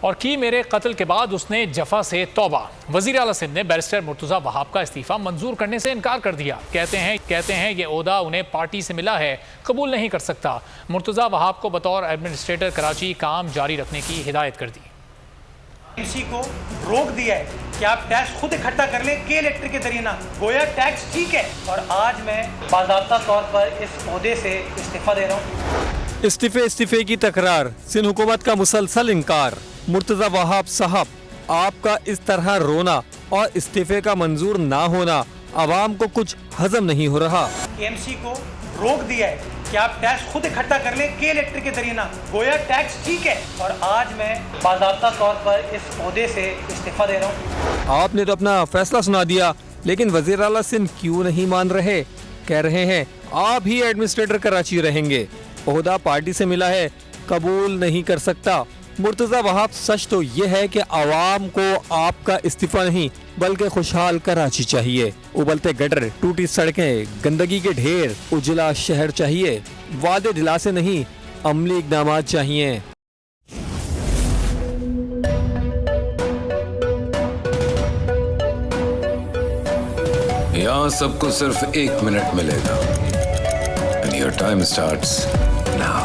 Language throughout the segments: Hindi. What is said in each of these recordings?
और की मेरे कत्ल के बाद उसने जफा से तौबा। वजीर आला सिंध ने बैरिस्टर मुर्तजा वहाब का इस्तीफा मंजूर करने से इनकार कर दिया। कहते हैं ये ओहदा उन्हें पार्टी से मिला है, कबूल नहीं कर सकता। मुर्तजा वहाब को बतौर एडमिनिस्ट्रेटर कराची काम जारी रखने की हिदायत कर दी। इसी को रोक दिया है कि आप टैक्स खुद इकट्ठा कर लें के इलेक्टर के जरिए ना, गोया टैक्स ठीक है। और आज मैं बाज़ाब्ता तौर पर इस ओहदे से इस्तीफा दे रहा हूँ। इस्तीफे की तकरार, सिंध हुकूमत का मुसलसल इनकार। मुर्तजा वहाब साहब, आपका इस तरह रोना और इस्तीफे का मंजूर ना होना आवाम को कुछ हजम नहीं हो रहा। KMC को रोक दिया है कि आप टैक्स खुद इकट्ठा कर लें के इलेक्टर के जरिए ना, गोया टैक्स ठीक है। और आज मैं बाज़ाब्ता तौर पर इस ओहदे से इस्तीफा दे रहा हूँ। आपने तो अपना फैसला सुना दिया, लेकिन वज़ीर आला सिंध क्यों नहीं मान रहे? कह रहे हैं आप ही एडमिनिस्ट्रेटर कराची रहेंगे, ओहदा पार्टी से मिला है, कबूल नहीं कर सकता। मुर्तजा वहाब, सच तो ये है कि आवाम को आपका इस्तीफा नहीं बल्कि खुशहाल कराची चाहिए। उबलते गटर, टूटी सड़कें, गंदगी के ढेर, उजला शहर चाहिए। वादे दिलासे नहीं, अमली इक़दामात चाहिए। यहाँ सबको सिर्फ 1 मिनट मिलेगा। And your time starts now.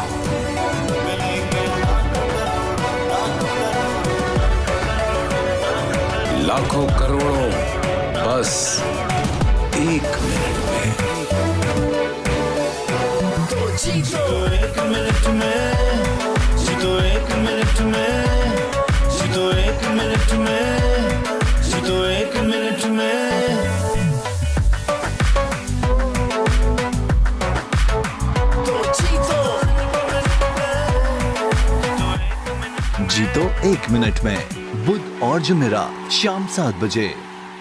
लाखों करोड़ों बस 1 मिनट में। जीतो 1 मिनट में, जीतो 1 मिनट में, जीतो 1 मिनट में, जीतो 1 मिनट में। जीतो 1 मिनट में, बुध और जुमेरात शाम 7 बजे,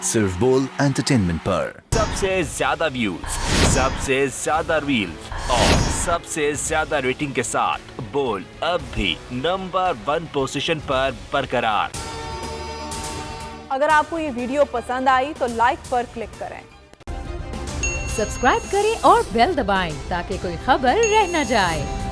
सिर्फ बोल एंटरटेनमेंट पर। सबसे ज्यादा व्यूज, सबसे ज्यादा रील्स और सबसे ज्यादा रेटिंग के साथ बोल अब भी नंबर 1 पोजीशन पर बरकरार। अगर आपको ये वीडियो पसंद आई तो लाइक पर क्लिक करें, सब्सक्राइब करें और बेल दबाएं ताकि कोई खबर रह न जाए।